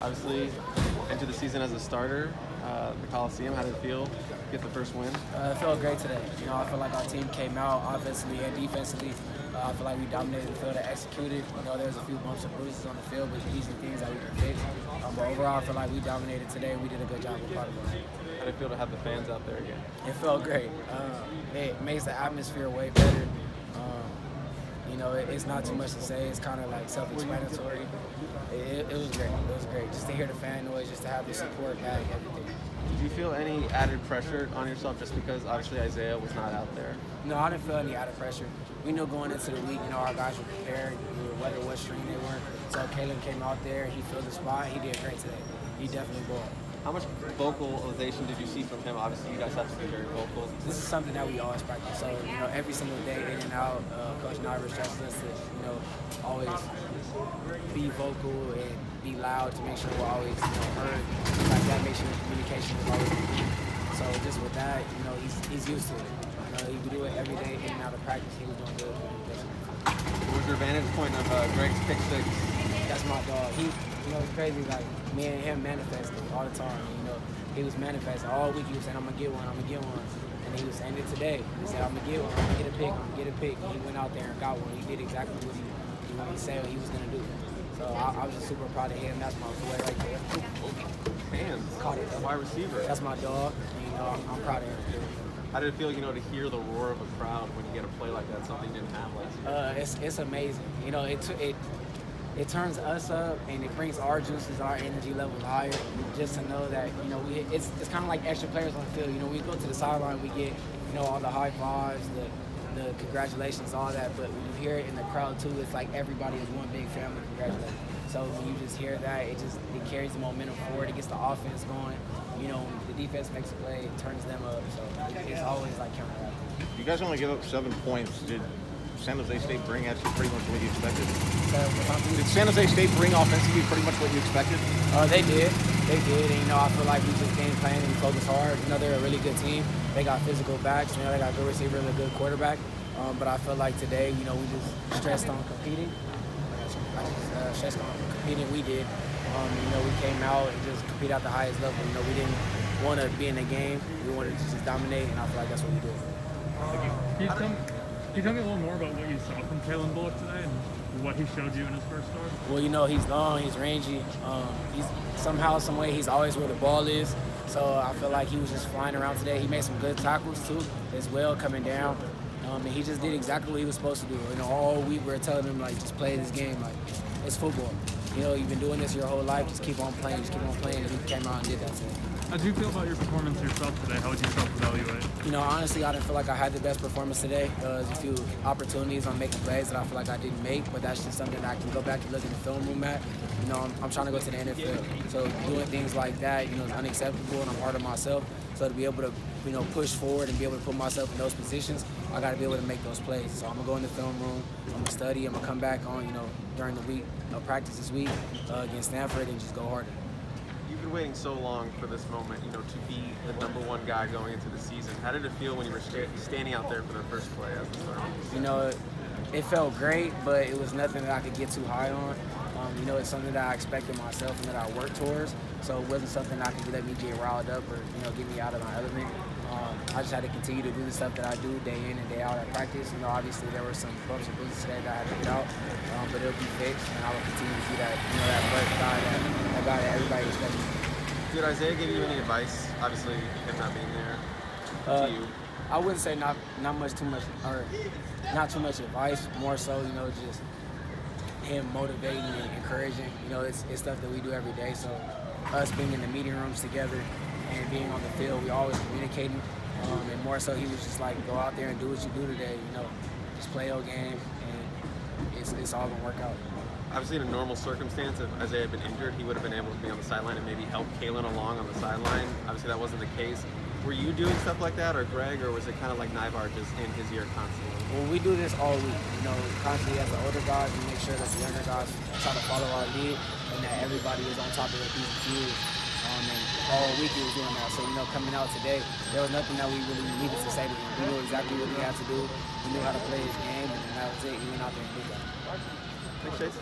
Obviously, entered the season as a starter. The Coliseum, how did it feel? Get the first win. It felt great today. I feel like our team came out offensively and defensively. I feel like we dominated the field and executed. There was a few bumps and bruises on the field, but these are things that we can fix. But overall, I feel like we dominated today. We did a good job with part of it. How did it feel to have the fans out there again? It felt great. It makes the atmosphere way better. It's not too much to say. It's kind of like self-explanatory. It was great. It was great. Just to hear the fan noise, just to have the support back, everything. Did you feel any added pressure on yourself just because obviously Isaiah was not out there? No, I didn't feel any added pressure. We knew going into the week, our guys were prepared, whether what string they were. So Kalen came out there, he filled the spot, he did great today. He definitely balled. How much vocalization did you see from him? Obviously, you guys have to be very vocal. This is something that we always practice. So, every single day, in and out, Coach Nyber stresses us to, always be vocal and be loud to make sure we're always, heard. Like that, make sure communication is always key. So just with that, he's used to it. He would do it every day, in and out of practice. He was doing good. What was your vantage point of Greg's pick six? That's my dog. It's crazy, like, me and him manifesting all the time. He was manifesting all week. He was saying, I'm going to get one, I'm going to get one. And he was saying it today. He said, I'm going to get one, I'm going to get a pick, I'm going to get a pick. And he went out there and got one. He did exactly what he said he was going to do. So I was just super proud of him. That's my boy right there. Man, caught it. Wide receiver. That's my dog. I'm proud of him. How did it feel, to hear the roar of a crowd when you get a play like that, something you didn't have last year? It's amazing. It turns us up and it brings our juices, our energy levels higher. Just to know that it's kind of like extra players on the field. We go to the sideline, we get all the high fives, the congratulations, all that. But when you hear it in the crowd too, it's like everybody is one big family congratulating. So when you just hear that, it carries the momentum forward. It gets the offense going. The defense makes a play, it turns them up. So it's always like counteract. You guys only give up 7 points. Did San Jose State bring actually pretty much what you expected? Did San Jose State bring offensively pretty much what you expected? They did. And, I feel like we just game plan and we focus hard. They're a really good team. They got physical backs. They got good receivers and a good quarterback. But I feel like today, we just stressed on competing. Stressed on competing. We did. We came out and just compete at the highest level. We didn't want to be in the game. We wanted to just dominate, and I feel like that's what we did. Can you tell me a little more about what you saw from Kalen Bullock today and what he showed you in his first start? Well, he's long, he's rangy. He's somehow, some way, he's always where the ball is. So I feel like he was just flying around today. He made some good tackles too, as well, coming down. And he just did exactly what he was supposed to do. All week we were telling him, just play this game. It's football. You've been doing this your whole life. Just keep on playing. And he came out and did that today. How do you feel about your performance yourself today? How would you self-evaluate? Honestly, I didn't feel like I had the best performance today. There's a few opportunities on making plays that I feel like I didn't make, but that's just something that I can go back and look in the film room at. I'm trying to go to the NFL. So doing things like that, is unacceptable, and I'm hard on myself. So to be able to, push forward and be able to put myself in those positions, I got to be able to make those plays. So I'm going to go in the film room, I'm going to study, I'm going to come back on, during the week, practice this week against Stanford and just go harder. You've been waiting so long for this moment, to be the #1 guy going into the season. How did it feel when you were standing out there for the first play as the starter? It felt great, but it was nothing that I could get too high on. It's something that I expected myself and that I worked towards. So it wasn't something that could let me get riled up or, get me out of my element. I just had to continue to do the stuff that I do day in and day out at practice. Obviously there were some bumps and bruises today that I had to get out, but it'll be fixed, and I will continue to be that, that first guy that everybody expects. Did Isaiah give you any advice? Obviously, him not being there to you. I wouldn't say not too much advice. More so, just him motivating and encouraging. It's stuff that we do every day. So us being in the meeting rooms together and being on the field, we always communicating. And more so, he was just like, go out there and do what you do today. Just play your game, and it's all gonna work out. Obviously, in a normal circumstance, if Isaiah had been injured, he would have been able to be on the sideline and maybe help Kalen along on the sideline. Obviously, that wasn't the case. Were you doing stuff like that, or Greg, or was it kind of like Nybar just in his ear constantly? Well, we do this all week. Constantly as the older guys, we make sure that the younger guys try to follow our lead, and that everybody is on top of their P's and Q's. And all week he was doing that. So, coming out today, there was nothing that we really needed to say to him. We knew exactly what he had to do. We knew how to play his game, and that was it. He went out there and did that. Thanks, Chase.